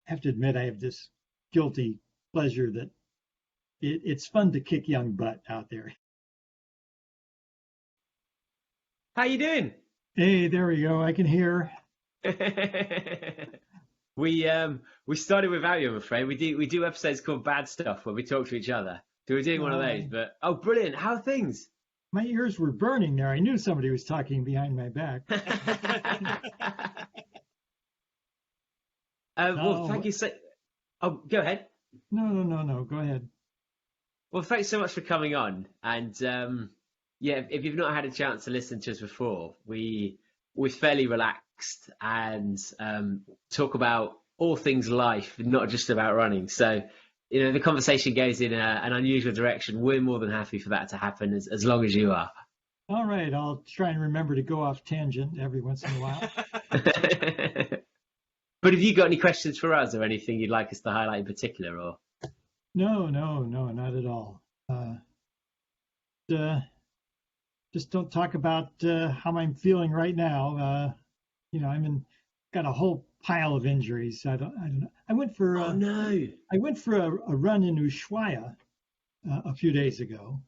have to admit I have this guilty pleasure that it's fun to kick young butt out there. How you doing? Hey, there we go. I can hear. We started without you, I'm afraid. We do episodes called Bad Stuff where we talk to each other. So we're doing one of those. But brilliant! How are things? My ears were burning there. I knew somebody was talking behind my back. Well, thank you so. Oh, go ahead. No. Go ahead. Well, thanks so much for coming on. And yeah, if you've not had a chance to listen to us before, we're fairly relaxed and talk about all things life, not just about running. So, the conversation goes in an unusual direction. We're more than happy for that to happen as long as you are. All right, I'll try and remember to go off tangent every once in a while. But have you got any questions for us or anything you'd like us to highlight in particular? Or No, not at all. Just don't talk about how I'm feeling right now. Got a whole pile of injuries. I don't know. I went for a run in Ushuaia a few days ago.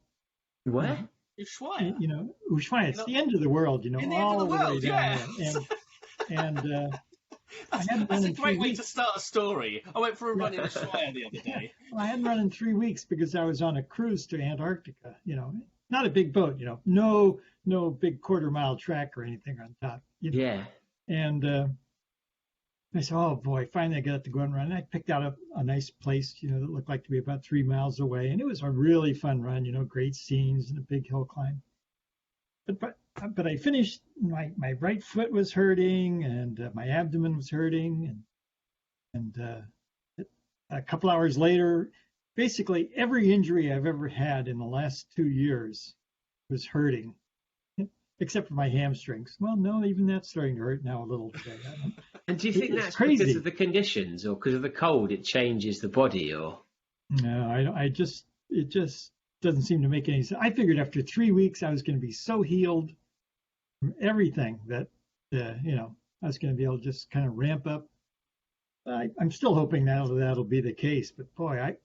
Where? Ushuaia. Ushuaia. It's the end of the world. In the end all of the world, way down there. And that's a great way to start a story. I went for a run in Ushuaia the other day. Well, I hadn't run in 3 weeks because I was on a cruise to Antarctica. Not a big boat. No big quarter-mile track or anything on top. Yeah. And I said, oh boy, finally I got to go and run. And I picked out a nice place, that looked like to be about 3 miles away. And it was a really fun run, great scenes and a big hill climb. But I finished, my right foot was hurting and my abdomen was hurting. And a couple hours later, basically every injury I've ever had in the last 2 years was hurting, except for my hamstrings. Well, no, even that's starting to hurt now a little bit. And do you think that's crazy because of the conditions or because of the cold, it changes the body or? No, it just doesn't seem to make any sense. I figured after 3 weeks I was going to be so healed from everything that, I was going to be able to just kind of ramp up. I'm still hoping that'll be the case, but boy,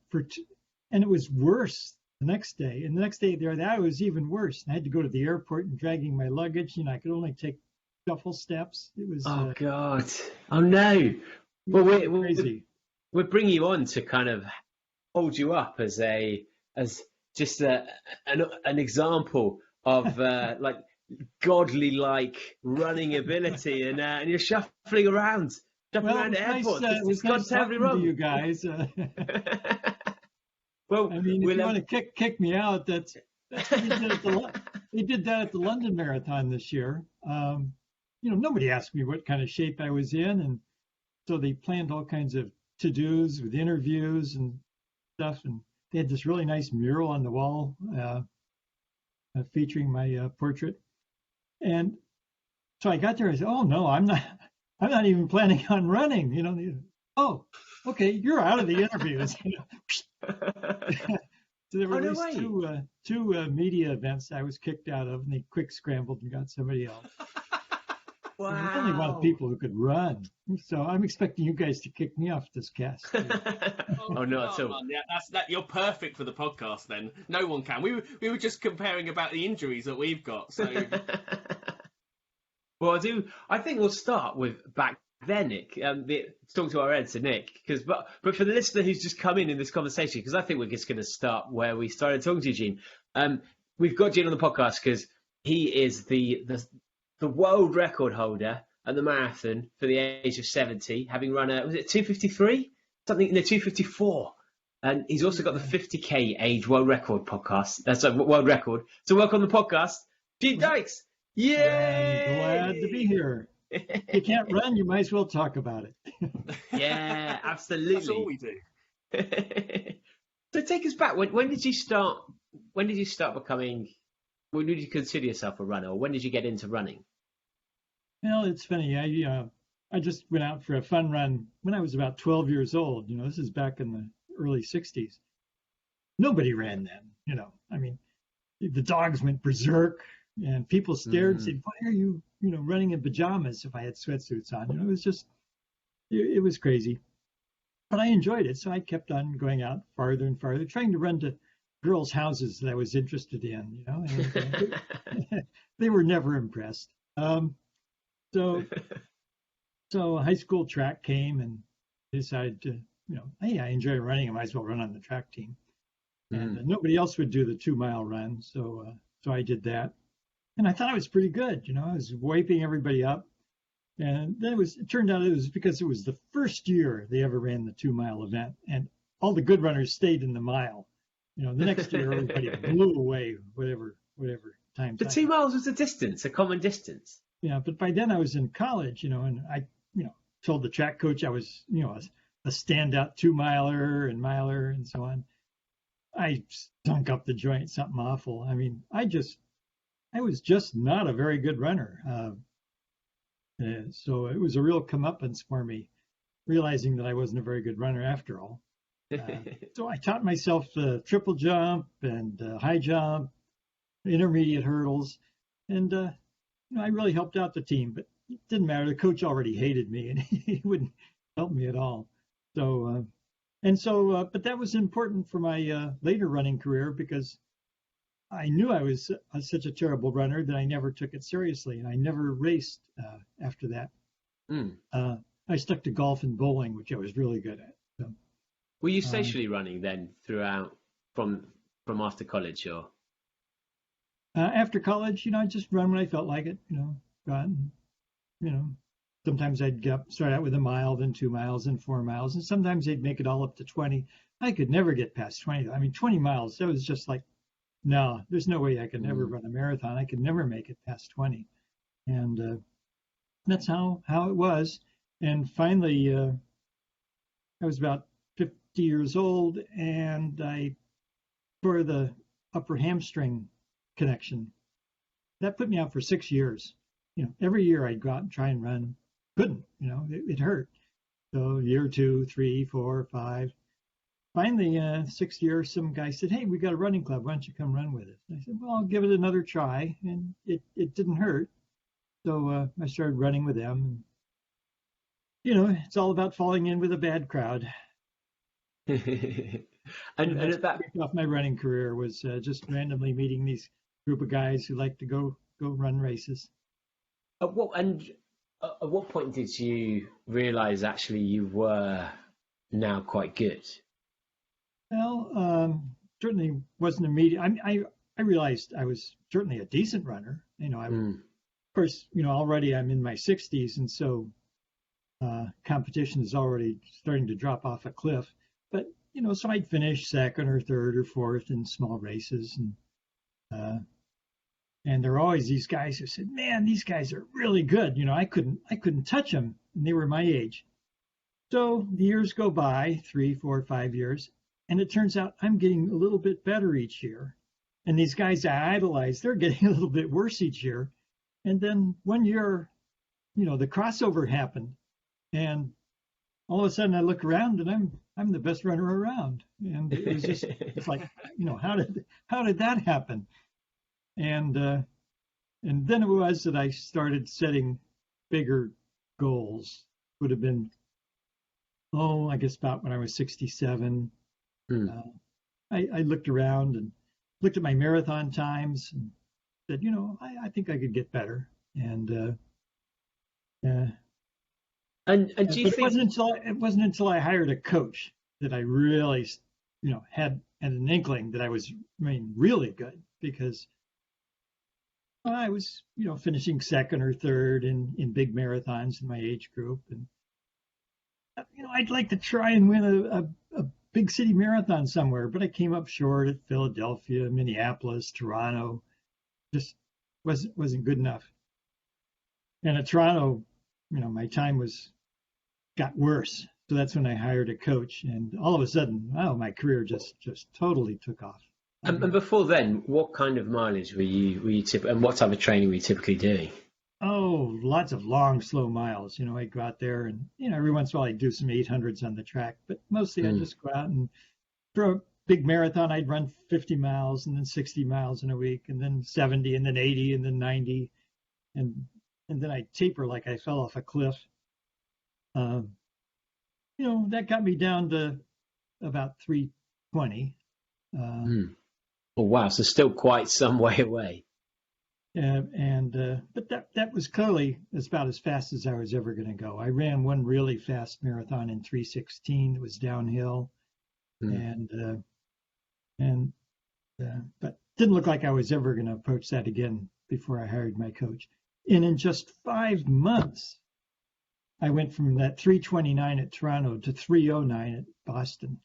and it was worse the next day. And the next day that was even worse. And I had to go to the airport and dragging my luggage. I could only take shuffle steps. It was. Oh God! Oh no! Well, we're bringing you on to kind of hold you up as just an example of like godly running ability, and you're shuffling around. Around the airport. It's gone terribly wrong. You guys. Well, if you want to kick me out, that's they did that at the London Marathon this year. Nobody asked me what kind of shape I was in, and so they planned all kinds of to-dos with interviews and stuff, and they had this really nice mural on the wall featuring my portrait. And so I got there and I said, "Oh no, I'm not even planning on running." Oh, okay, you're out of the interviews. So there were two media events I was kicked out of, and they quick scrambled and got somebody else. Wow. There's only one people who could run, so I'm expecting you guys to kick me off this cast. Oh no, at all. Yeah, you're perfect for the podcast. Then no one can. We were just comparing about the injuries that we've got. So. Well, I think we'll start with back then, Nick. Talk to our editor, Nick, but for the listener who's just come in this conversation, because I think we're just going to start where we started talking to Gene. We've got Gene on the podcast because he is the world record holder at the marathon for the age of 70, having run was it 2:53? Something in the 2:54. And he's also got the 50K age world record podcast. That's a world record. So welcome on the podcast, Gene Dykes. Yay! I'm glad to be here. If you can't run, you might as well talk about it. Yeah, absolutely. That's all we do. So take us back. When did you start? When did you consider yourself a runner, or when did you get into running? Well, it's funny. I just went out for a fun run when I was about 12 years old. This is back in the early 60s. Nobody ran then. I mean, the dogs went berserk. And people stared and said, "Why are you, running in pajamas?" If I had sweatsuits on, it was just, it was crazy. but I enjoyed it. So I kept on going out farther and farther, trying to run to girls' houses that I was interested in, you know, and they were never impressed. So high school track came and decided to, hey, I enjoy running. I might as well run on the track team. And nobody else would do the 2-mile run. So I did that. And I thought I was pretty good. I was wiping everybody up. And then it turned out it was because it was the first year they ever ran the 2-mile event. And all the good runners stayed in the mile. The next year, everybody blew away whatever times. The 2 miles was a distance, a common distance. Yeah, but by then I was in college, and I, told the track coach I was, a standout 2-miler and miler and so on. I stunk up the joint, something awful. I mean, I was just not a very good runner. So it was a real comeuppance for me, realizing that I wasn't a very good runner after all. So I taught myself triple jump and high jump, intermediate hurdles, and I really helped out the team. But it didn't matter. The coach already hated me, and he wouldn't help me at all. So, but that was important for my later running career because I knew I was such a terrible runner that I never took it seriously, and I never raced after that. I stuck to golf and bowling, which I was really good at. So, were you socially running then throughout from after college, or? After college, I just run when I felt like it. Go out and, sometimes I'd start out with 1 mile, then 2 miles, then 4 miles, and sometimes they'd make it all up to 20. I could never get past 20. I mean, 20 miles, that was just like, no, there's no way I could ever run a marathon. I could never make it past 20. And that's how it was. And finally, I was about 50 years old, and I tore the upper hamstring connection. That put me out for 6 years. Every year I'd go out and try and run. Couldn't, it hurt. So year 2, 3, 4, 5. Finally, 6th year, some guy said, "Hey, we got a running club. Why don't you come run with us?" And I said, "Well, I'll give it another try." And it didn't hurt. So I started running with them. And, it's all about falling in with a bad crowd. and at that off my running career was just randomly meeting these group of guys who like to go run races. At what point did you realize actually you were now quite good? Well, certainly wasn't immediate. I realized I was certainly a decent runner. Of course, already I'm in my 60s, and so competition is already starting to drop off a cliff. But so I'd finish second or third or fourth in small races, and there are always these guys who said, "Man, these guys are really good." I couldn't touch them, and they were my age. So the years go by, 3, 4, 5 years. And it turns out I'm getting a little bit better each year. And these guys I idolize, they're getting a little bit worse each year. And then one year, the crossover happened. And all of a sudden I look around and I'm the best runner around. And it was just, it's like, how did that happen? And then it was that I started setting bigger goals. Would have been, I guess about when I was 67. I looked around and looked at my marathon times and said, I think I could get better. And do you think it wasn't until I hired a coach that I really, had an inkling that I was, really good, because I was, finishing second or third in big marathons in my age group, and I'd like to try and win a big city marathon somewhere, but I came up short at Philadelphia, Minneapolis, Toronto. Just wasn't good enough. And at Toronto, my time got worse. So that's when I hired a coach, and all of a sudden, my career just totally took off. And before then, what kind of mileage were you and what type of training were you typically doing? Oh, lots of long, slow miles. I'd go out there and, every once in a while I'd do some 800s on the track, but mostly I'd just go out and for a big marathon, I'd run 50 miles and then 60 miles in a week and then 70 and then 80 and then 90. And then I'd taper like I fell off a cliff. that got me down to about 3:20. Oh, wow. So still quite some way away. But that was clearly about as fast as I was ever going to go. I ran one really fast marathon in 3:16. It was downhill, but didn't look like I was ever going to approach that again before I hired my coach. And in just 5 months, I went from that 3:29 at Toronto to 3:09 at Boston.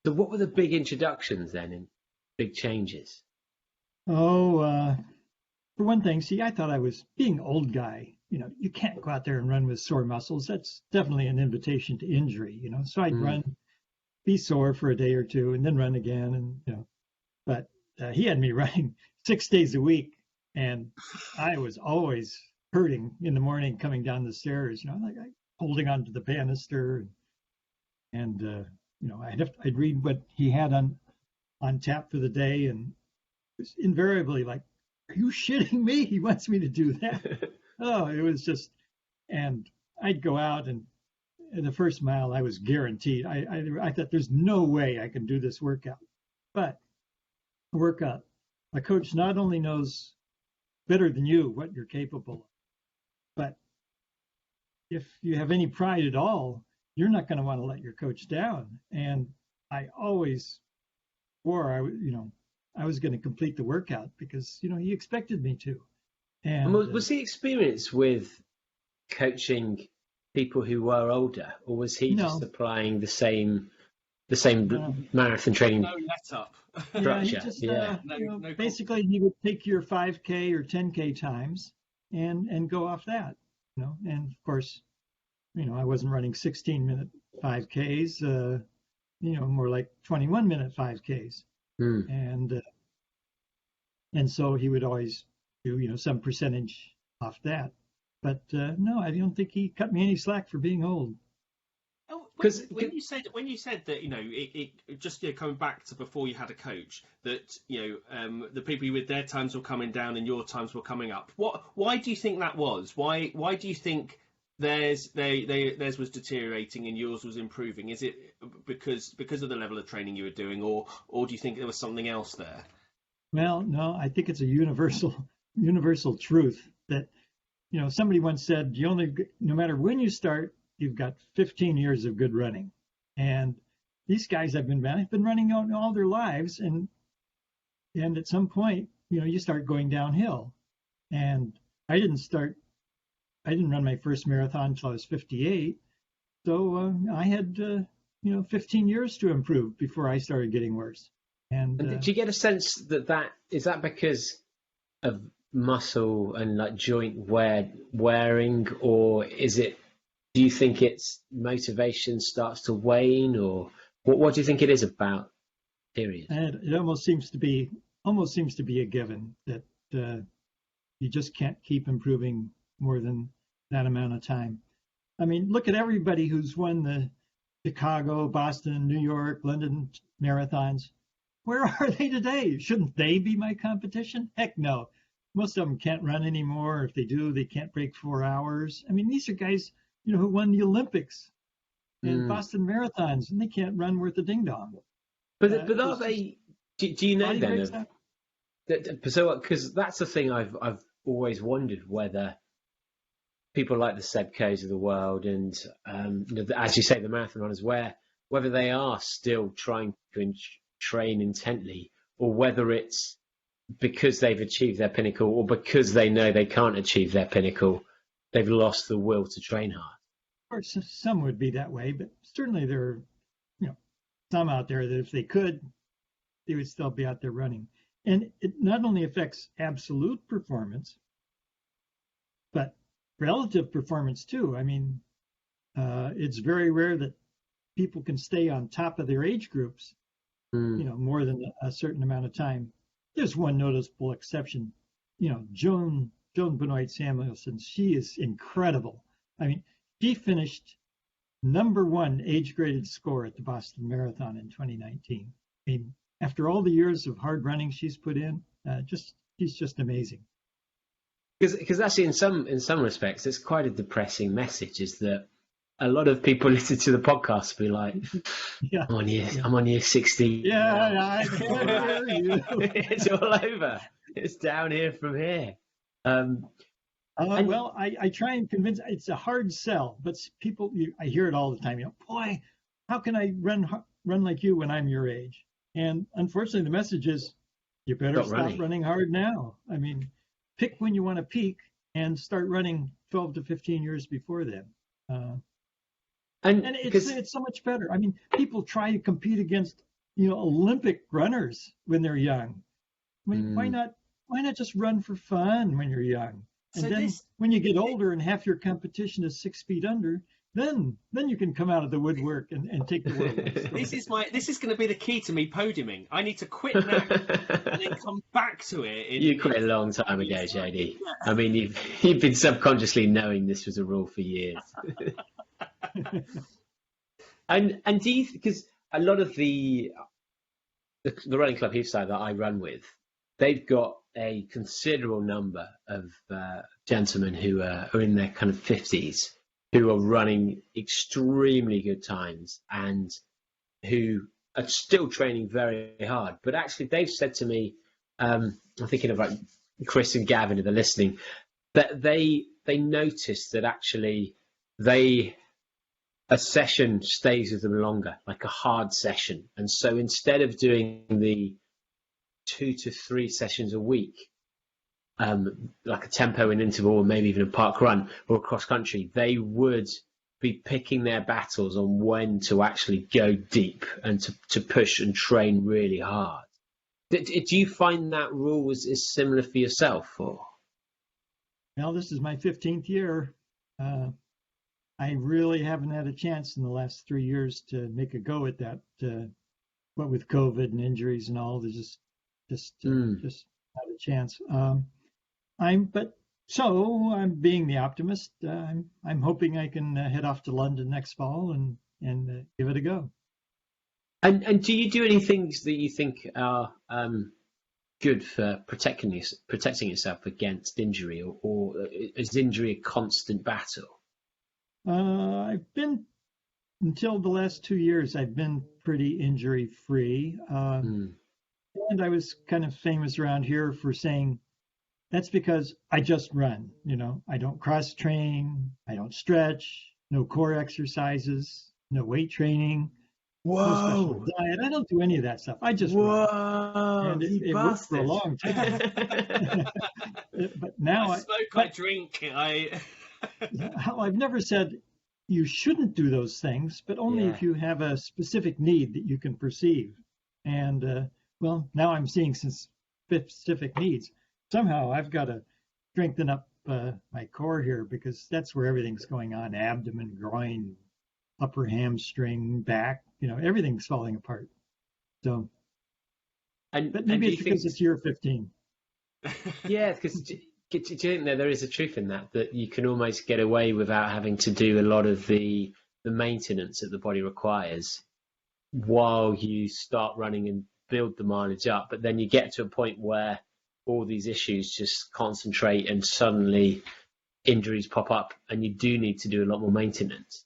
So what were the big introductions then and big changes? Oh, for one thing, see, I thought I was being old guy. You can't go out there and run with sore muscles. That's definitely an invitation to injury, So I'd run, be sore for a day or two, and then run again. But he had me running 6 days a week, and I was always hurting in the morning coming down the stairs. Like holding onto the banister, and I'd read what he had on tap for the day, and it was invariably like, "Are you shitting me? He wants me to do that." Oh, it was just, and I'd go out, and in the first mile I was guaranteed. I thought there's no way I can do this workout. But a workout, a coach not only knows better than you what you're capable of, but if you have any pride at all, you're not going to want to let your coach down. And I always swore I was going to complete the workout because he expected me to. And was the experience with coaching people who were older, or was he just applying the same marathon training? No let up. Basically he would take your 5K or 10K times and go off that. And of course, I wasn't running 16-minute 5Ks, more like 21-minute 5Ks. And so he would always do, some percentage off that. But no, I don't think he cut me any slack for being old. Because when you said that, it just coming back to before you had a coach, that the people with their times were coming down and your times were coming up. Why do you think that was? Why do you think theirs was deteriorating and yours was improving? Is it because of the level of training you were doing, or do you think there was something else there? Well, no, I think it's a universal truth that somebody once said no matter when you start, you've got 15 years of good running. And these guys have been running all their lives, and at some point, you start going downhill. And I didn't run my first marathon until I was 58. So I had 15 years to improve before I started getting worse. And do you get a sense that is that because of muscle and like joint wearing, or is it? Do you think it's motivation starts to wane, or what do you think it is about? Period. And it almost seems to be a given that you just can't keep improving more than that amount of time. I mean, look at everybody who's won the Chicago, Boston, New York, London marathons. Where are they today? Shouldn't they be my competition? Heck no. Most of them can't run anymore. If they do, they can't break 4 hours. I mean, these are guys, who won the Olympics and Boston marathons, and they can't run worth a ding dong. But are they? Do you know then? So, because that's the thing I've always wondered, whether people like the Seb Coes of the world and, as you say, the marathon runners, whether they are still trying to train intently, or whether it's because they've achieved their pinnacle, or because they know they can't achieve their pinnacle, they've lost the will to train hard. Of course, some would be that way, but certainly there are, some out there that if they could, they would still be out there running. And it not only affects absolute performance, but relative performance too. I mean, it's very rare that people can stay on top of their age groups, more than a certain amount of time. There's one noticeable exception, Joan Benoit Samuelson. She is incredible. I mean, she finished #1 age-graded score at the Boston Marathon in 2019. I mean, after all the years of hard running she's put in, she's just amazing. Because actually, in some respects, it's quite a depressing message. Is that a lot of people listen to the podcast be like, Yeah. I'm on year 60. Yeah, I can hear you. It's all over. It's down here from here. Well, I try and convince. It's a hard sell, but people, I hear it all the time. Boy, how can I run like you when I'm your age? And unfortunately, the message is, you better stop running hard now. I mean, pick when you want to peak and start running 12 to 15 years before then. And it's so much better. I mean, people try to compete against, Olympic runners when they're young. I mean, why not just run for fun when you're young? And when you get older and half your competition is 6 feet under, then you can come out of the woodwork and take the world. This is going to be the key to me podiuming. I need to quit now and then come back to it. You quit a long time ago, Jody. I mean, you've been subconsciously knowing this was a rule for years. and do you, because a lot of the running club Heathside that I run with, they've got a considerable number of gentlemen who are in their kind of 50s who are running extremely good times and who are still training very hard. But actually, they've said to me, I'm thinking of like Chris and Gavin who are listening, that they noticed that actually a session stays with them longer, like a hard session. And so instead of doing the 2 to 3 sessions a week, like a tempo and interval, or maybe even a park run or a cross country, they would be picking their battles on when to actually go deep and to push and train really hard. Do you find that rule is similar for yourself? Or? Well, this is my 15th year. I really haven't had a chance in the last 3 years to make a go at that. What with COVID and injuries and all, there's just not a chance. I'm being the optimist. I'm hoping I can head off to London next fall and give it a go. And do you do any things that you think are good for protecting yourself against injury, or is injury a constant battle? I've been, until the last 2 years, I've been pretty injury free. And I was kind of famous around here for saying, that's because I just run, I don't cross train, I don't stretch, no core exercises, no weight training, no special diet. I don't do any of that stuff. I just run. And it worked for a long time. But now I drink. I've never said you shouldn't do those things, but only if you have a specific need that you can perceive. And now I'm seeing some specific needs. Somehow I've got to strengthen up my core here, because that's where everything's going on: abdomen, groin, upper hamstring, back. Everything's falling apart. So, but maybe it's because it's year 15. Yeah, because do you think there is a truth in that you can almost get away without having to do a lot of the maintenance that the body requires while you start running and build the mileage up, but then you get to a point where all these issues just concentrate and suddenly injuries pop up and you do need to do a lot more maintenance?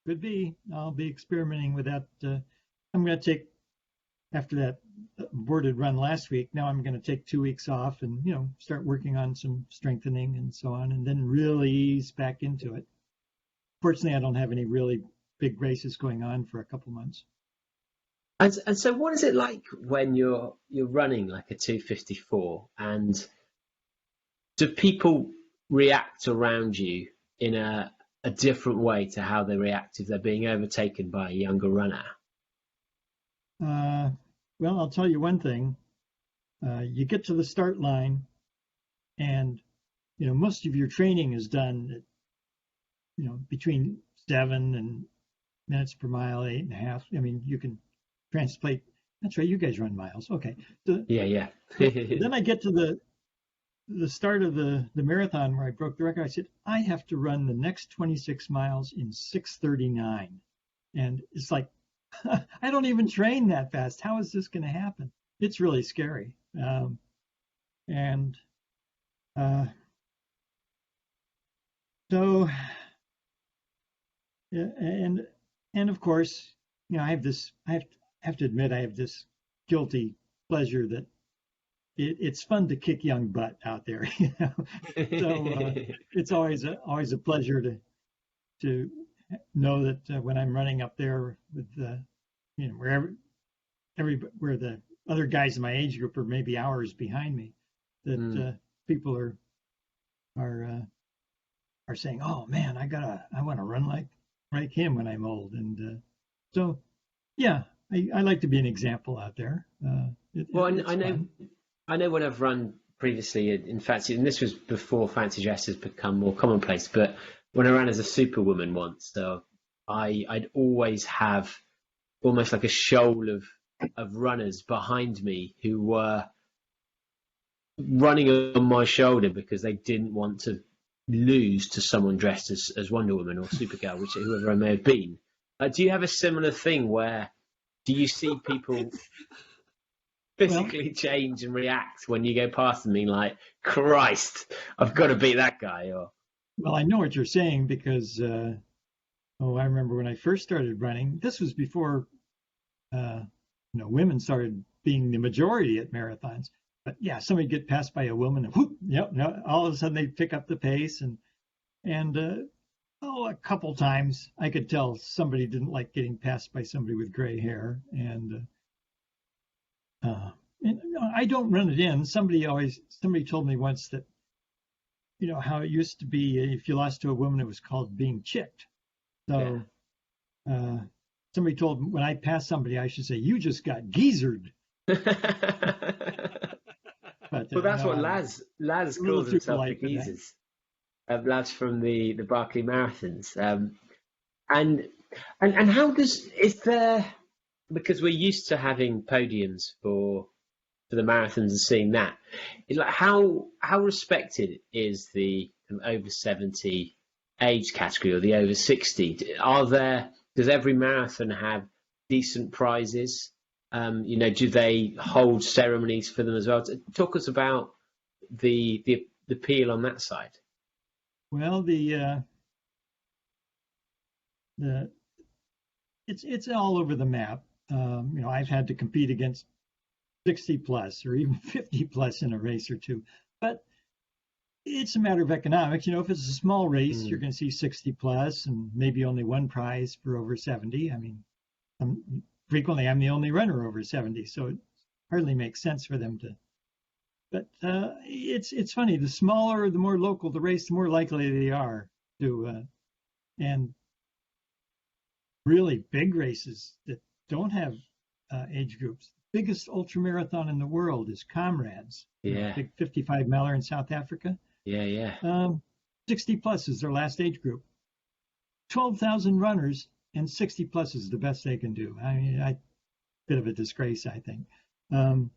Could be. I'll be experimenting with that. I'm going to take, after that aborted run last week, now I'm going to take 2 weeks off and, start working on some strengthening and so on, and then really ease back into it. Fortunately, I don't have any really big races going on for a couple months. And so what is it like when you're running like a 254, and do people react around you in a different way to how they react if they're being overtaken by a younger runner? Well, I'll tell you one thing. You get to the start line and, most of your training is done at, between 7 and minutes per mile, 8.5. I mean, you can translate. That's right. You guys run miles. Okay. Yeah. Then I get to the start of the marathon where I broke the record. I said, I have to run the next 26 miles in 6:39. And it's like, I don't even train that fast. How is this going to happen? It's really scary. So Yeah, and of course, I have this. I have to admit, I have this guilty pleasure that it's fun to kick young butt out there. So it's always a pleasure to know that when I'm running up there with where the other guys in my age group are maybe hours behind me, that people are saying, "Oh man, I want to run like him when I'm old." And so, yeah, I like to be an example out there. I know when I've run previously in fancy, and this was before fancy dress has become more commonplace, but when I ran as a superwoman once, so I'd always have almost like a shoal of runners behind me who were running on my shoulder because they didn't want to lose to someone dressed as Wonder Woman or Supergirl, whoever I may have been. Do you have a similar thing where do you see people physically change and react when you go past them, being like, Christ, I've got to beat that guy? Or Well, I know what you're saying because I remember when I first started running. This was before women started being the majority at marathons. But yeah, somebody get passed by a woman, and whoop, all of a sudden they pick up the pace, and a couple times I could tell somebody didn't like getting passed by somebody with gray hair, and I don't run it in. Somebody told me once that how it used to be if you lost to a woman, it was called being chicked. So somebody told me when I pass somebody, I should say, "You just got geezered." But, well, that's what Laz calls himself, the geezers. Laz from the Barkley Marathons. And how is there, because we're used to having podiums for the marathons and seeing that, like how respected is the over 70 age category or the over 60? Does every marathon have decent prizes? Do they hold ceremonies for them as well? Talk us about the appeal on that side. Well, it's all over the map. I've had to compete against 60 plus or even 50 plus in a race or two, but it's a matter of economics. If it's a small race, you're going to see 60 plus and maybe only one prize for over 70. I mean, frequently I'm the only runner over 70, so it hardly makes sense for them to. But it's funny. The smaller, the more local the race, the more likely they are to. And really big races that don't have age groups. The biggest ultra marathon in the world is Comrades. Yeah. Big 55 miler in South Africa. Yeah. 60 plus is their last age group. 12,000 runners, and 60 plus is the best they can do. I mean, bit of a disgrace, I think. And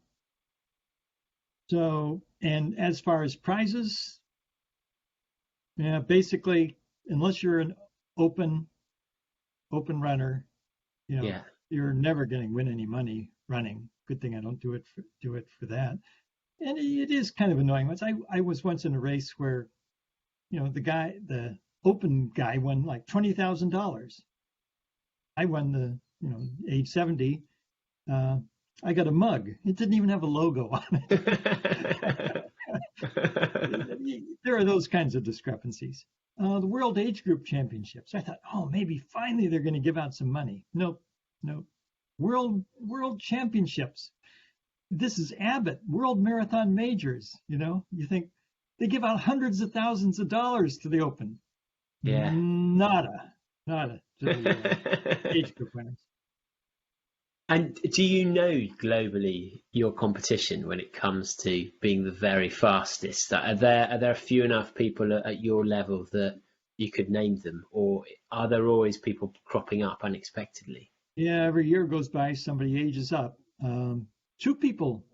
as far as prizes, basically, unless you're an open runner, you're never going to win any money running. Good thing I don't do it for that. And it is kind of annoying. I was once in a race where, the open guy won like $20,000. I won the age 70. I got a mug. It didn't even have a logo on it. There are those kinds of discrepancies. The World Age Group Championships. I thought, maybe finally they're going to give out some money. Nope. World Championships. This is Abbott, World Marathon Majors. You think they give out hundreds of thousands of dollars to the Open. Yeah. Nada to the age group winners. And do you know globally your competition when it comes to being the very fastest? Are there a few enough people at your level that you could name them, or are there always people cropping up unexpectedly? Yeah, every year goes by, somebody ages up. Two people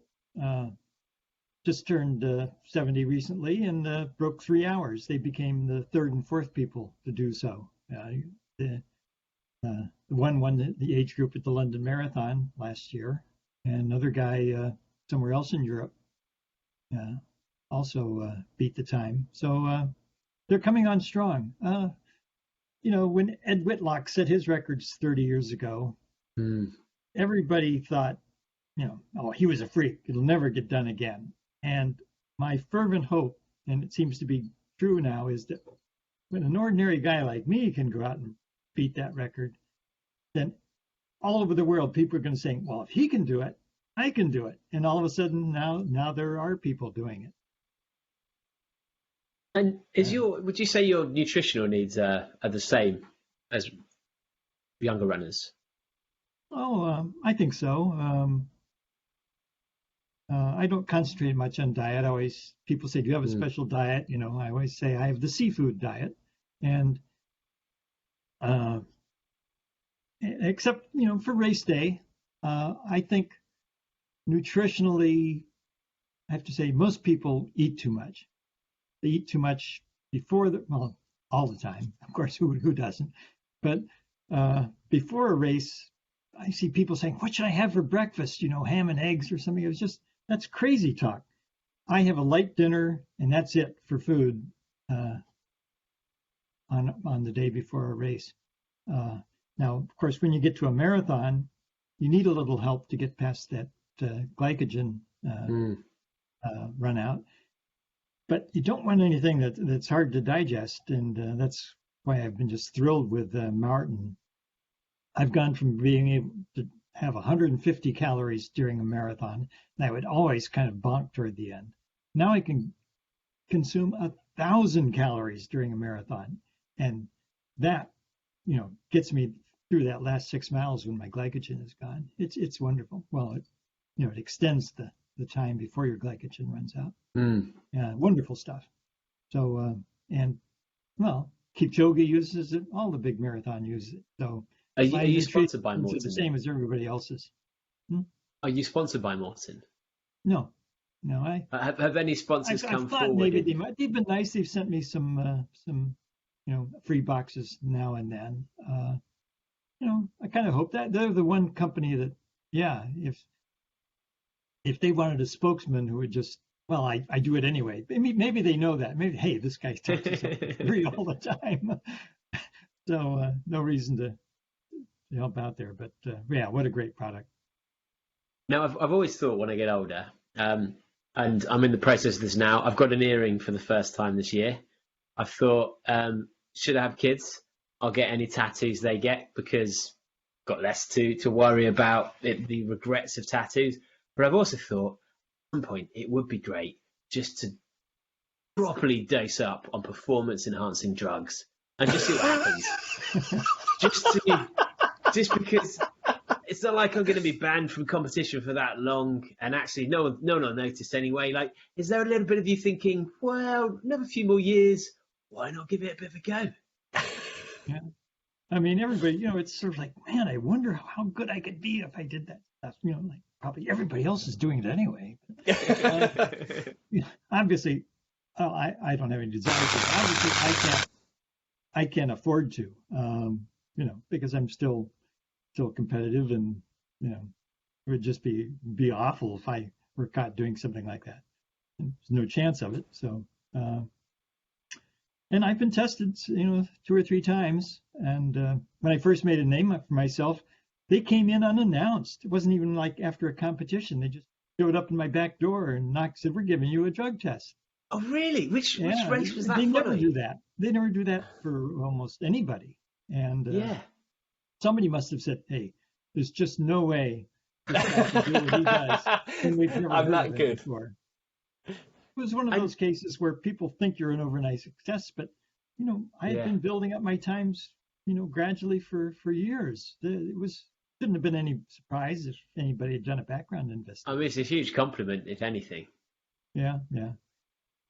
just turned 70 recently and broke 3 hours. They became the third and fourth people to do so. One won the age group at the London Marathon last year, and another guy somewhere else in Europe also beat the time. So they're coming on strong. when Ed Whitlock set his records 30 years ago, everybody thought, oh, he was a freak. It'll never get done again. And my fervent hope, and it seems to be true now, is that when an ordinary guy like me can go out and beat that record, then all over the world, people are going to say, well, if he can do it, I can do it. And all of a sudden, now there are people doing it. And would you say your nutritional needs are the same as younger runners? Oh, I think so. I don't concentrate much on diet. People say, do you have a special diet? I always say I have the seafood diet. And except, for race day, I think nutritionally, I have to say most people eat too much. They eat too much all the time. Of course, who doesn't? But before a race, I see people saying, what should I have for breakfast? Ham and eggs or something. That's crazy talk. I have a light dinner and that's it for food on the day before a race. Now, of course, when you get to a marathon, you need a little help to get past that glycogen run out. But you don't want anything that's hard to digest, and that's why I've been just thrilled with Martin. I've gone from being able to have 150 calories during a marathon, and I would always kind of bonk toward the end. Now I can consume 1,000 calories during a marathon, and that, gets me through that last 6 miles when my glycogen is gone. It's wonderful. Well, it extends the time before your glycogen runs out. Wonderful stuff. So, Kipchoge uses it. All the big marathon use it. So, are you sponsored by Morton? It's the same as everybody else's. Are you sponsored by Morton? No. Have any sponsors come forward? Maybe they've been nice. They've sent me some free boxes now and then. I kind of hope that they're the one company that, if they wanted a spokesman who would just, I do it anyway. Maybe they know that. Maybe, hey, this guy touches free all the time. So no reason to help out there. But what a great product. Now, I've always thought when I get older, and I'm in the process of this now, I've got an earring for the first time this year. I've thought, should I have kids? I'll get any tattoos they get because I've got less to worry about the regrets of tattoos. But I've also thought at some point it would be great just to properly dose up on performance-enhancing drugs and just see what happens. just because it's not like I'm going to be banned from competition for that long, and actually no one will notice anyway. Like, is there a little bit of you thinking, well, another few more years, why not give it a bit of a go? Yeah. I mean, everybody, it's sort of like, man, I wonder how good I could be if I did that stuff. Like probably everybody else is doing it anyway. Obviously, I don't have any desire to. Obviously, I can't afford to, because I'm still competitive, and it would just be awful if I were caught doing something like that. There's no chance of it. So, and I've been tested, 2 or 3 times. And when I first made a name up for myself, they came in unannounced. It wasn't even like after a competition. They just showed up in my back door and said, "We're giving you a drug test." Oh, really? Which race was that? They never do that. They never do that for almost anybody. And somebody must have said, "Hey, there's just no way this guy can do what he does." And we've never I'm heard not of it good. Before. It was one of those cases where people think you're an overnight success, but I had been building up my times, gradually for years. Shouldn't have been any surprise if anybody had done a background investigation. I mean, it's a huge compliment, if anything. Yeah.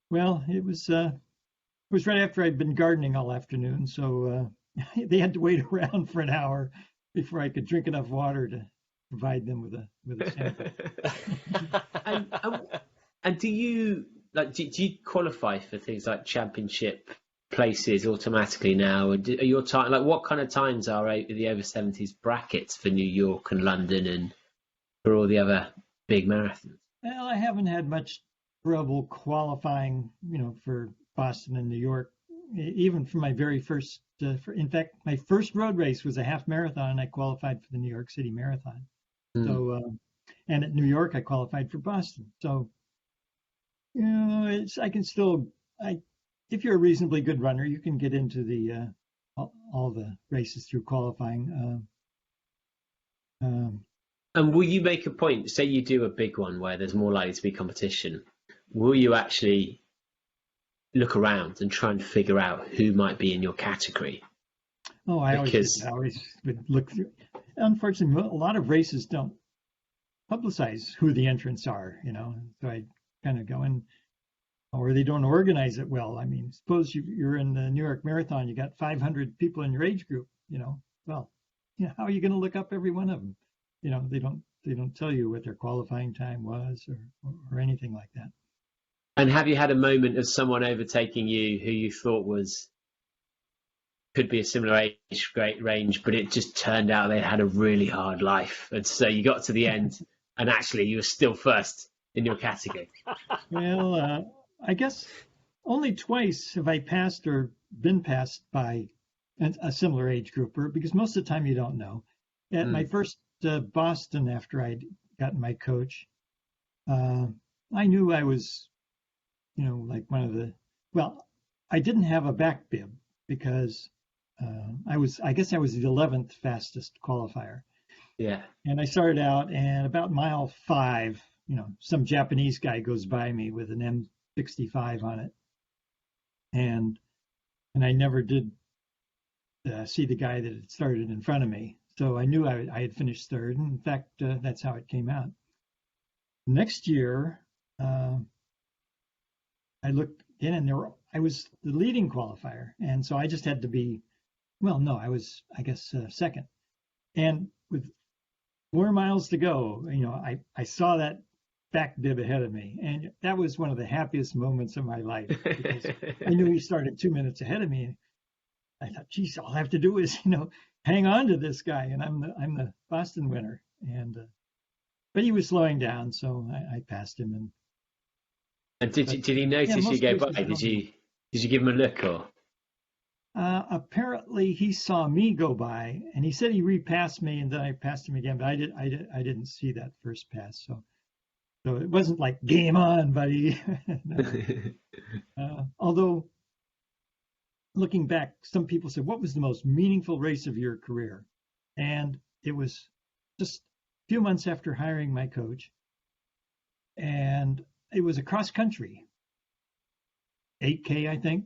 Well, it was right after I'd been gardening all afternoon, so they had to wait around for an hour before I could drink enough water to provide them with a sample. And do you qualify for things like championship places automatically now? Are your time, what kind of times are the over 70s brackets for New York and London and for all the other big marathons? Well, I haven't had much trouble qualifying, for Boston and New York. even from my very first, in fact, my first road race was a half marathon, and I qualified for the New York City Marathon. So, and at New York, I qualified for Boston. So, I can still, if you're a reasonably good runner, you can get into the all the races through qualifying. And will you make a point, say you do a big one where there's more likely to be competition, will you actually look around and try and figure out who might be in your category? Oh, I always would look through. Unfortunately, a lot of races don't publicize who the entrants are, so I kind of go in, or they don't organize it well. I mean, suppose you're in the New York Marathon, you got 500 people in your age group, well, how are you going to look up every one of them? They don't tell you what their qualifying time was or anything like that. And have you had a moment of someone overtaking you who you thought could be a similar age range, but it just turned out they had a really hard life, and so you got to the end and actually you were still first in your category? Well, I guess only twice have I passed or been passed by a similar age grouper, because most of the time you don't know. At my first Boston, after I'd gotten my coach, I knew I was, like I didn't have a back bib because I guess I was the 11th fastest qualifier. Yeah. And I started out, and about mile 5, some Japanese guy goes by me with an M65 on it. And I never did see the guy that had started in front of me. So I knew I had finished third. And in fact, that's how it came out. Next year, I looked in, and I was the leading qualifier. And so I just had to be, I was, I guess, second. And with 4 miles to go, I saw that back bib ahead of me. And that was one of the happiest moments of my life, because I knew he started 2 minutes ahead of me. I thought, geez, all I have to do is, hang on to this guy, and I'm the Boston winner. And but he was slowing down, so I passed him. And did he notice you go by? Did you give him a look, or? Apparently he saw me go by, and he said he repassed me, and then I passed him again. But I didn't see that first pass, so it wasn't like game on, buddy. Although, looking back, some people said, what was the most meaningful race of your career? And it was just a few months after hiring my coach. And it was a cross country, 8K, I think.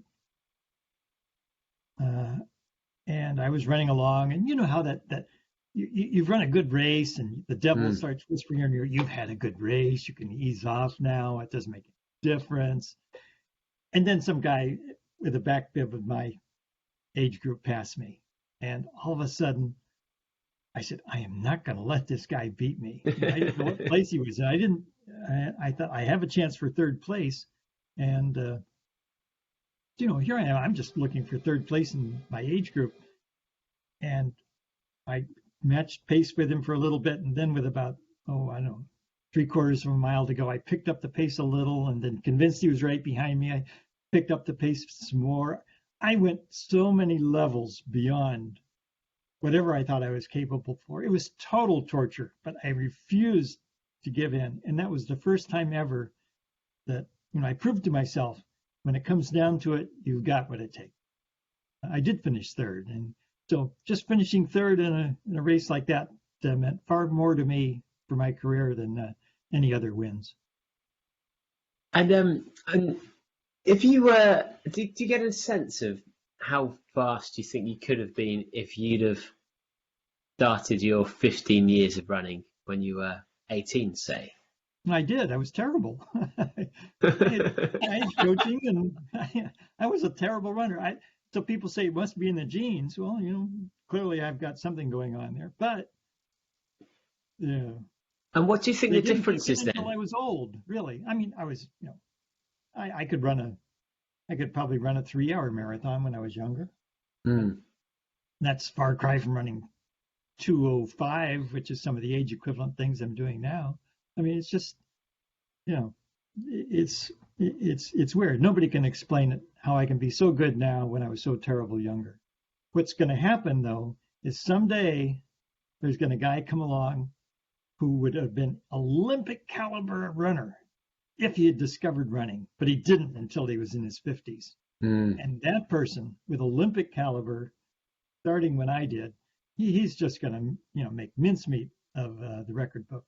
And I was running along, and you know how that you've run a good race, and the devil starts whispering in your ear, you've had a good race, you can ease off now, it doesn't make a difference. And then some guy with a back bib of my age group passed me. And all of a sudden, I said, I am not going to let this guy beat me. I didn't know what place he was in. I thought I have a chance for third place. And, here I am. I'm just looking for third place in my age group. And I matched pace with him for a little bit. And then with about, 3/4 of a mile to go, I picked up the pace a little, and then convinced he was right behind me, I picked up the pace some more. I went so many levels beyond whatever I thought I was capable for. It was total torture, but I refused to give in. And that was the first time ever that I proved to myself, when it comes down to it, you've got what it takes. I did finish third. And so just finishing third in a race like that meant far more to me for my career than any other wins. And if you were, do you get a sense of how fast you think you could have been if you'd have started your 15 years of running when you were 18, say? I did. I was terrible. I had coaching, and I was a terrible runner. So people say it must be in the genes. Well, clearly I've got something going on there. But yeah. And what do you think the difference is then? Until I was old, really. I mean, I was, I could probably run a 3-hour marathon when I was younger. That's far cry from running 2:05, which is some of the age equivalent things I'm doing now. I mean, it's just, it's weird. Nobody can explain it, how I can be so good now when I was so terrible younger. What's going to happen though is someday there's going to guy come along who would have been Olympic caliber runner if he had discovered running, but he didn't until he was in his 50s. And that person with Olympic caliber, starting when I did, he's just going to, make mincemeat of the record book.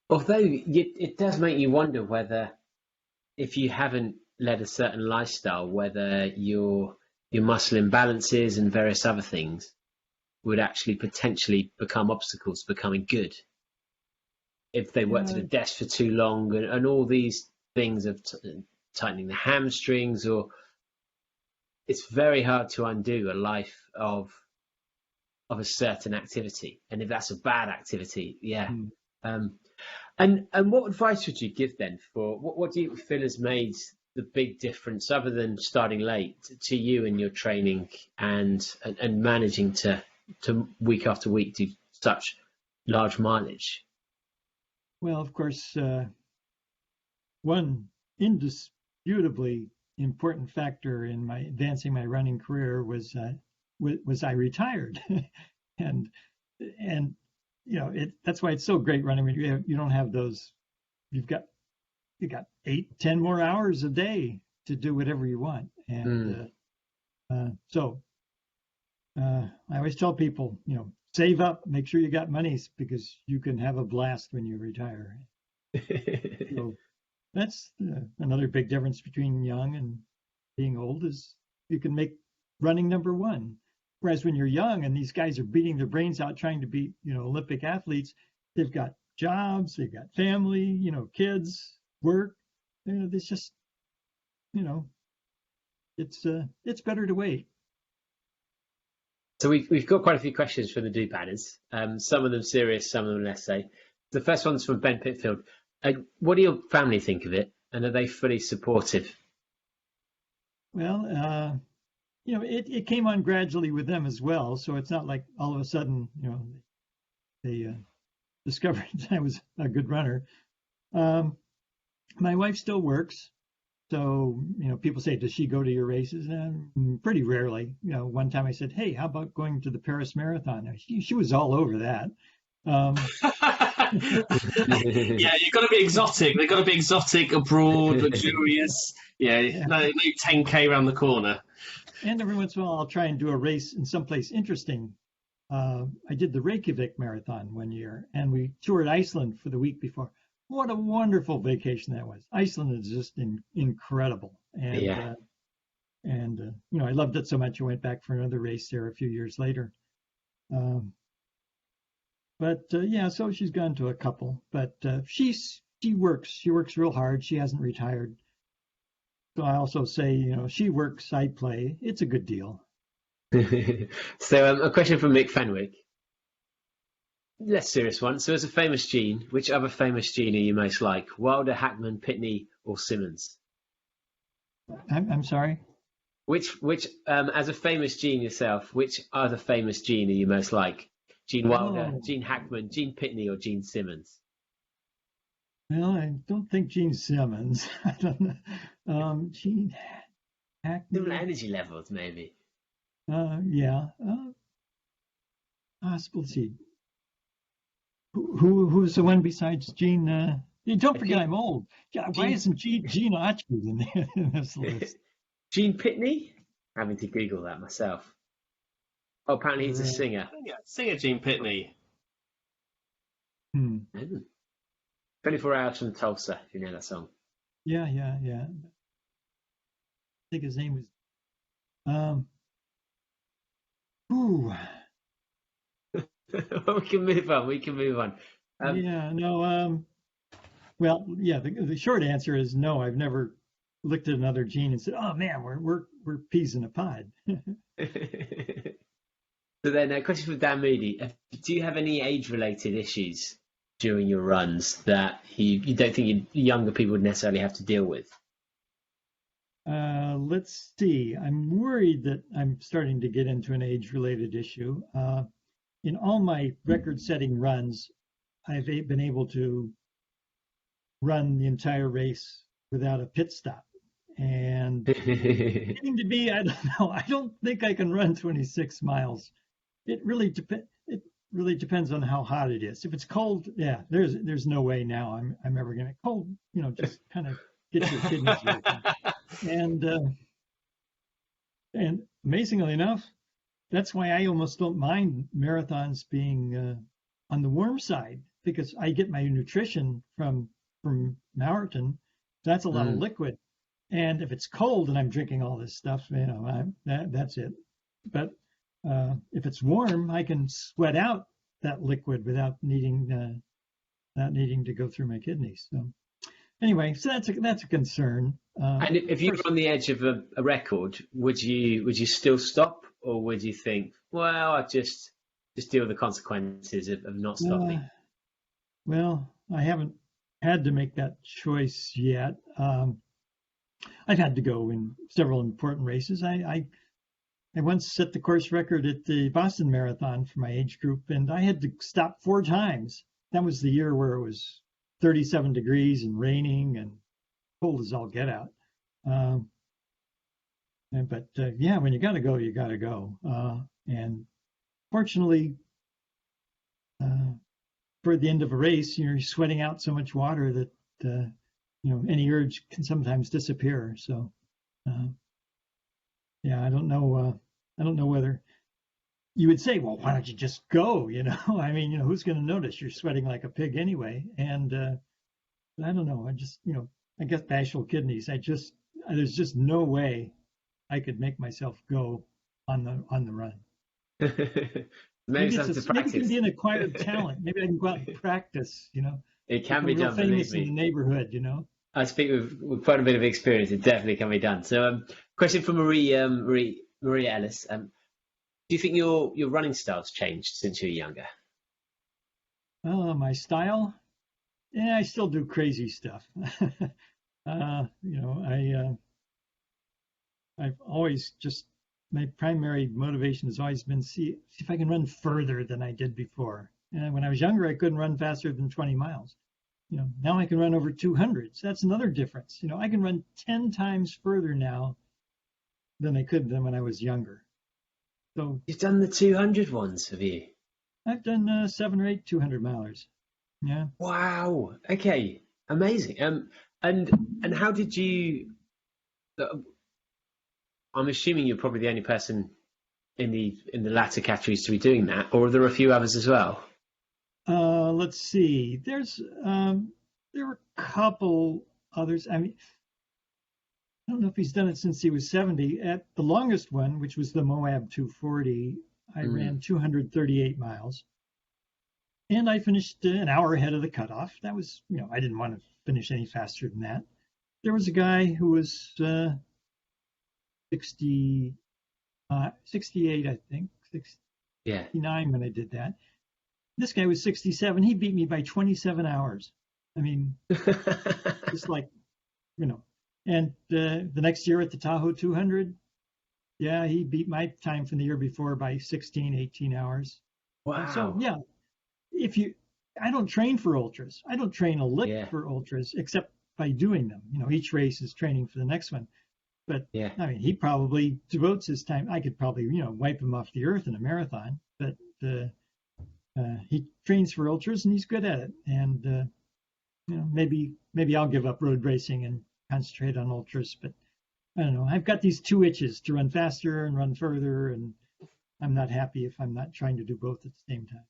Although it does make you wonder whether, if you haven't led a certain lifestyle, whether your muscle imbalances and various other things would actually potentially become obstacles to becoming good. If they worked at a desk for too long and all these things of tightening the hamstrings, or it's very hard to undo a life of a certain activity. And if that's a bad activity, And what advice would you give then for what do you feel has made the big difference, other than starting late, to you in your training and managing to week after week do such large mileage? Well, of course, one indisputably important factor in advancing my running career was I retired, and that's why it's so great running when you don't have those. You got 8-10 more hours a day to do whatever you want, and so I always tell people, save up, make sure you got monies, because you can have a blast when you retire. So that's another big difference between young and being old, is you can make running number one. Whereas when you're young and these guys are beating their brains out trying to beat, Olympic athletes, they've got jobs, they've got family, kids, work. It's just, it's better to wait. So we've got quite a few questions from the Do Banners. Some of them serious, some of them less so. The first one's from Ben Pitfield. What do your family think of it, and are they fully supportive? Well, it came on gradually with them as well. So it's not like all of a sudden, they discovered I was a good runner. My wife still works. So, people say, does she go to your races? Pretty rarely. One time I said, hey, how about going to the Paris Marathon? She was all over that. Yeah, you've got to be exotic. They've got to be exotic, abroad, luxurious. No 10K around the corner. And every once in a while, I'll try and do a race in someplace interesting. I did the Reykjavik Marathon one year, and we toured Iceland for the week before. What a wonderful vacation that was. Iceland is just incredible. And, I loved it so much I went back for another race there a few years later. So she's gone to a couple. But she works. She works real hard. She hasn't retired. So I also say, she works, I play. It's a good deal. So a question from Mick Fenwick. Less serious one. So as a famous gene, which other famous gene are you most like? Wilder, Hackman, Pitney, or Simmons? I'm sorry? Which as a famous gene yourself, which other famous gene are you most like? Gene Wilder, Gene Hackman, Gene Pitney, or Gene Simmons? Well, I don't think Gene Simmons. I don't know. Gene Hackman. Similar energy levels, maybe. Yeah. Let's see. Who's the one besides Gene? Don't forget I'm old. Why isn't Gene Otchford in this list? Gene Pitney? Having to Google that myself. Oh, apparently he's a singer. Singer Gene Pitney. 24 Hours from Tulsa, if you know that song. Yeah. I think his name was. We can move on. The short answer is no. I've never looked at another gene and said, "Oh man, we're peas in a pod." So then, a question from Dan Moody: do you have any age-related issues during your runs that you don't think younger people would necessarily have to deal with? Let's see. I'm worried that I'm starting to get into an age-related issue. In all my record-setting runs, I've been able to run the entire race without a pit stop. And getting to be, I don't know, I don't think I can run 26 miles. It really depends on how hot it is. If it's cold, yeah, there's no way now I'm ever gonna cold, just kind of get your kidneys working. And amazingly enough, that's why I almost don't mind marathons being on the warm side, because I get my nutrition from Maurten. That's a lot of liquid. And if it's cold and I'm drinking all this stuff, that's it. But if it's warm, I can sweat out that liquid without needing to go through my kidneys. So anyway, so that's a concern. And if you were on the edge of a record, would you still stop, or would you think, well, I just deal with the consequences of not stopping? Well, I haven't had to make that choice yet. I've had to go in several important races. I once set the course record at the Boston Marathon for my age group, and I had to stop 4 times. That was the year where it was 37 degrees and raining and cold as all get out. But when you got to go, you got to go. And fortunately, toward the end of a race, you're sweating out so much water that any urge can sometimes disappear. So, I don't know. I don't know whether you would say, well, why don't you just go? I mean, who's going to notice? You're sweating like a pig anyway. And I don't know. I just, I guess bashful kidneys. There's just no way I could make myself go on the run. Maybe it can be an acquired talent. Maybe I can go out and practice. It can be done. Famous in the neighborhood. I speak with quite a bit of experience. It definitely can be done. So, question for Marie Ellis. Do you think your running style's changed since you were younger? My style? Yeah, I still do crazy stuff. I've always my primary motivation has always been see if I can run further than I did before. And when I was younger, I couldn't run faster than 20 miles. Now I can run over 200. So that's another difference. I can run 10 times further now than I could when I was younger. So you've done the 200 ones, have you? I've done 7 or 8 200 milers. Yeah. Wow. Okay. Amazing. And how did you? I'm assuming you're probably the only person in the latter categories to be doing that, or are there a few others as well? Let's see. There were a couple others. I mean, I don't know if he's done it since he was 70. At the longest one, which was the Moab 240, I ran 238 miles. And I finished an hour ahead of the cutoff. That was, I didn't want to finish any faster than that. There was a guy who was 68, I think, 69 when I did that. This guy was 67. He beat me by 27 hours. I mean, just like, And the next year at the Tahoe 200, he beat my time from the year before by 16, 18 hours. Wow. So, I don't train for ultras. I don't train a lick for ultras, except by doing them. Each race is training for the next one. But, I mean, he probably devotes his time. I could probably, wipe him off the earth in a marathon. But he trains for ultras, and he's good at it. And, maybe I'll give up road racing and concentrate on ultras. But I don't know. I've got these 2 itches to run faster and run further, and I'm not happy if I'm not trying to do both at the same time.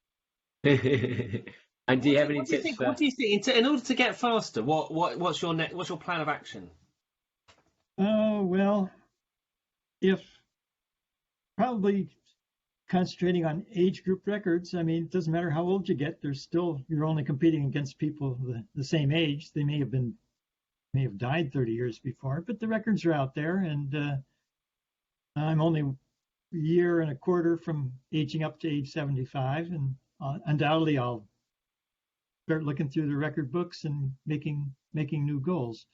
And do you have any tips? What do you think? In order to get faster, what's your plan of action? Oh, well, if probably concentrating on age group records. I mean, it doesn't matter how old you get. You're only competing against people the same age. They may have died 30 years before, but the records are out there, and I'm only a year and a quarter from aging up to age 75, and undoubtedly I'll start looking through the record books and making new goals.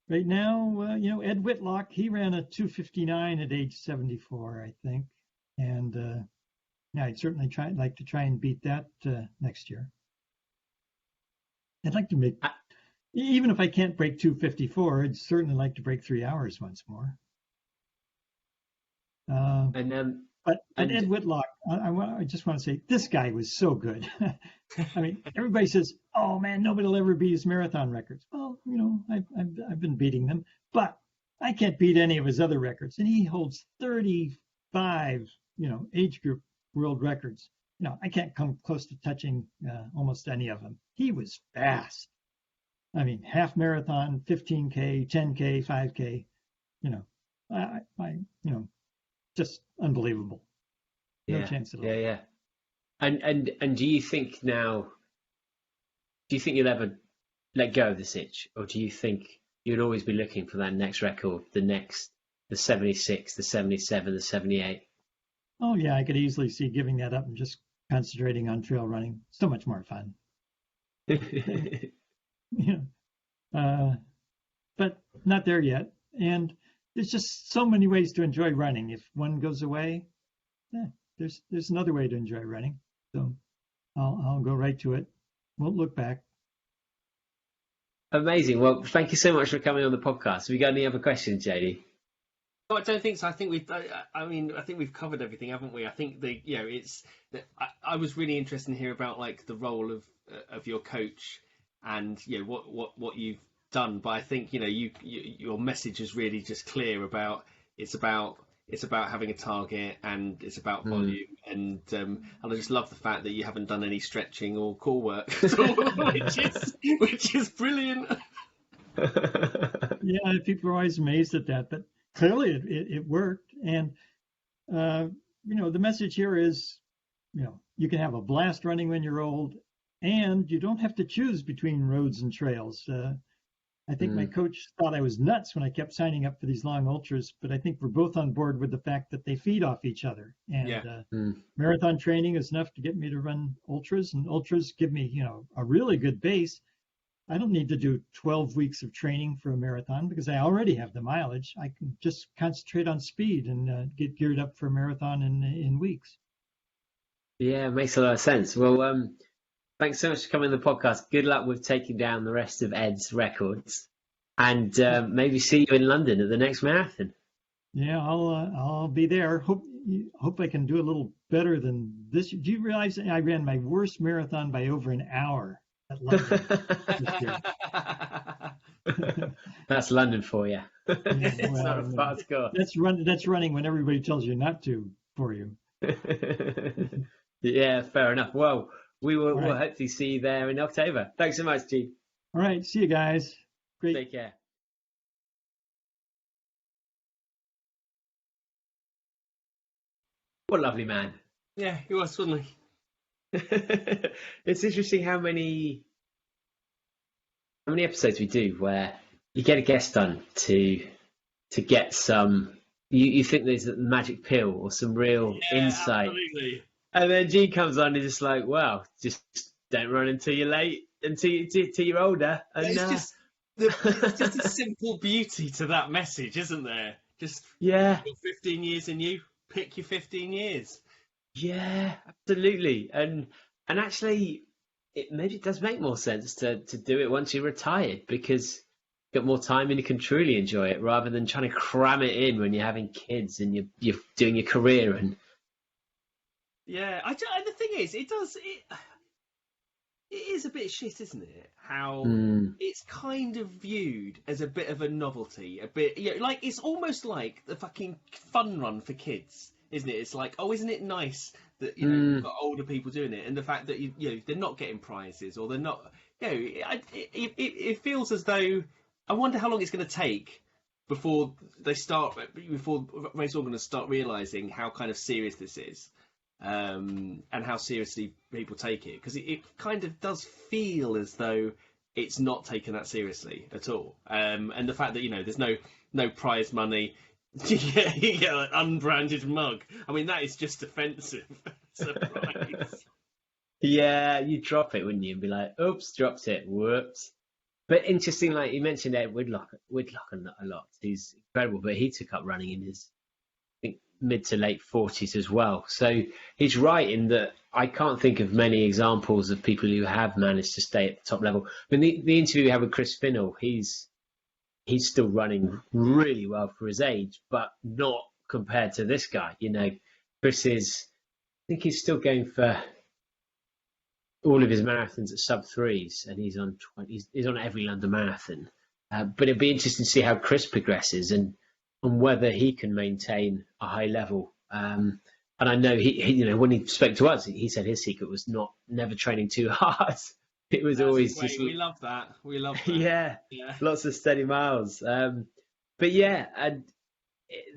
Right now, Ed Whitlock, he ran a 2:59 at age 74, I think, and I'd certainly like to try and beat that next year. I'd like to make, even if I can't break 2:54, I'd certainly like to break 3 hours once more. But Ed Whitlock, I just want to say, this guy was so good. I mean, everybody says, "Oh man, nobody will ever beat his marathon records." Well, I've been beating them, but I can't beat any of his other records. And he holds 35, age group world records. I can't come close to touching almost any of them. He was fast. I mean, half marathon, 15K, 10K, 5K. Just unbelievable. No chance at all. Yeah. And do you think now? Do you think you'll ever let go of this itch, or do you think you'll always be looking for that next record, the 76, the 77, the 78? Oh yeah, I could easily see giving that up and just concentrating on trail running. So much more fun. But not there yet. And there's just so many ways to enjoy running. If one goes away, there's another way to enjoy running. So I'll go right to it. Won't look back. Amazing. Well, thank you so much for coming on the podcast. Have you got any other questions, Jody? No, I don't think so. I think we've covered everything, haven't we? I think I was really interested to hear about like the role of your coach and what you've done. But I think your message is really just clear about it's about having a target and it's about volume and I just love the fact that you haven't done any stretching or core work at all, which is brilliant. Yeah, people are always amazed at that, but clearly it worked. And the message here is you can have a blast running when you're old, and you don't have to choose between roads and trails. I think my coach thought I was nuts when I kept signing up for these long ultras, but I think we're both on board with the fact that they feed off each other. And marathon training is enough to get me to run ultras, and ultras give me, a really good base. I don't need to do 12 weeks of training for a marathon because I already have the mileage. I can just concentrate on speed and get geared up for a marathon in weeks. Yeah, it makes a lot of sense. Well, thanks so much for coming on the podcast. Good luck with taking down the rest of Ed's records, and maybe see you in London at the next marathon. Yeah, I'll be there. Hope I can do a little better than this. Do you realize I ran my worst marathon by over an hour at London this year? That's London for you. It's not a fast score. That's running when everybody tells you not to for you. Yeah, fair enough. Well, we'll hopefully see you there in October. Thanks so much, G. All right. See you guys. Great. Take care. What a lovely man. Yeah, he was, wasn't he? It's interesting how many episodes we do where you get a guest on to get some. You think there's a magic pill or some real insight. Absolutely. And then G comes on and is just like, wow, just don't run until you're late, until you're older. And it's just a simple beauty to that message, isn't there? Just 15 years in you, pick your 15 years. Yeah, absolutely. And actually, it does make more sense to do it once you're retired because you've got more time and you can truly enjoy it rather than trying to cram it in when you're having kids and you're doing your career and. Yeah, the thing is, it is a bit shit, isn't it? How it's kind of viewed as a bit of a novelty, a bit, like it's almost like the fucking fun run for kids, isn't it? It's like, oh, isn't it nice that you've got older people doing it, and the fact that they're not getting prizes or they're not, it feels as though I wonder how long it's going to take before race organizers start realizing how kind of serious this is. And how seriously people take it, because it kind of does feel as though it's not taken that seriously at all. And the fact that there's no prize money, you get an unbranded mug. I mean, that is just offensive. Surprise. Yeah, you drop it, wouldn't you, and be like, "Oops, dropped it. Whoops." But interesting, like you mentioned, Ed Whitlock a lot. He's incredible, but he took up running in his mid to late 40s as well. So he's right in that I can't think of many examples of people who have managed to stay at the top level. I mean, the interview we had with Chris Finnell, he's still running really well for his age, but not compared to this guy. You know, Chris is, I think he's still going for all of his marathons at sub threes, and he's on every London marathon. But it'd be interesting to see how Chris progresses and whether he can maintain a high level. And I know he you know, when he spoke to us, he said his secret was never training too hard. It was always just. We love that. We love that. Yeah, lots of steady miles. But yeah, and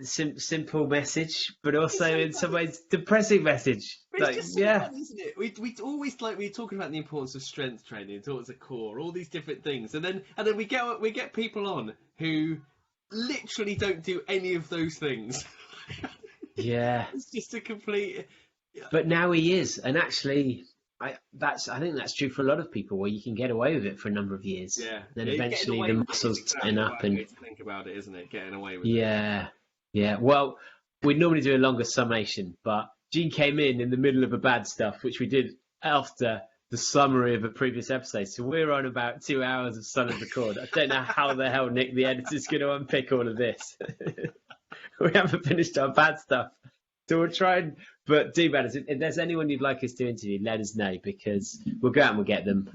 simple message, but also in some ways depressing message. But it's just so fun, isn't it? We always we're talking about the importance of strength training, towards the core, all these different things, and then we get people on who literally don't do any of those things. Yeah, it's just a complete. But now he is, and actually, I think that's true for a lot of people, where you can get away with it for a number of years. Yeah. Then eventually the muscles tighten up, and to think about it, isn't it? Getting away with it. Yeah. Well, we'd normally do a longer summation, but Gene came in the middle of a bad stuff, which we did after the summary of a previous episode. So we're on about 2 hours of solid record. I don't know how the hell Nick, the editor's going to unpick all of this. We haven't finished our bad stuff. So we'll try and, but do better. If there's anyone you'd like us to interview, let us know, because we'll go out and we'll get them.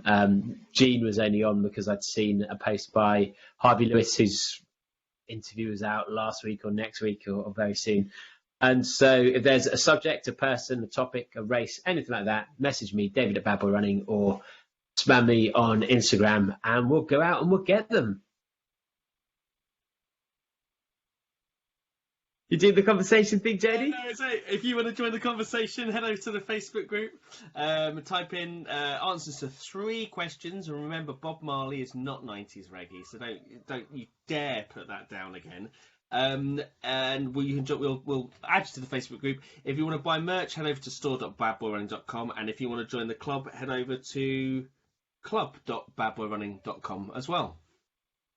Gene was only on because I'd seen a post by Harvey Lewis, whose interview was out last week or next week or very soon. And so if there's a subject, a person, a topic, a race, anything like that, message me, David at Bad Boy Running, or spam me on Instagram, and we'll go out and we'll get them. You do the conversation thing, Jody? No, if you want to join the conversation, head over to the Facebook group, type in answers to 3 questions, and remember, Bob Marley is not 90s reggae, so don't you dare put that down again. And we'll add you to the Facebook group. If you want to buy merch, head over to store.badboyrunning.com, and if you want to join the club, head over to club.badboyrunning.com as well.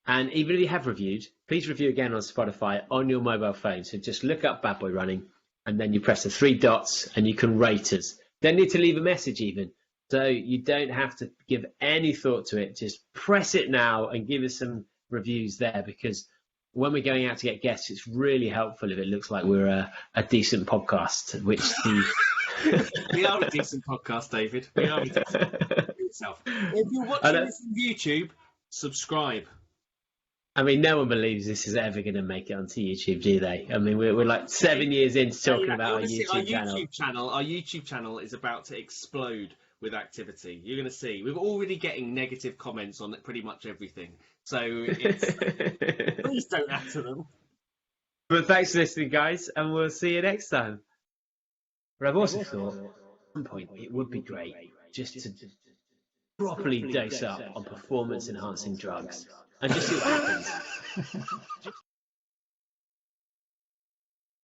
And even if you have reviewed, please review again on Spotify on your mobile phone. So just look up Bad Boy Running, and then you press the 3 dots and you can rate us. Don't need to leave a message even. So you don't have to give any thought to it. Just press it now and give us some reviews there, because when we're going out to get guests, it's really helpful if it looks like we're a decent podcast, which the... We are a decent podcast, David. We are a decent podcast. If you're watching this on YouTube, subscribe. I mean, no one believes this is ever going to make it onto YouTube, do they? I mean, we're like 7 years into talking about our YouTube channel. Our YouTube channel is about to explode with activity. You're going to see. We're already getting negative comments on pretty much everything. So please don't add to them. But thanks for listening, guys, and we'll see you next time. But I've also thought at some point it would be great just to properly dose up on performance-enhancing drugs and just see what happens.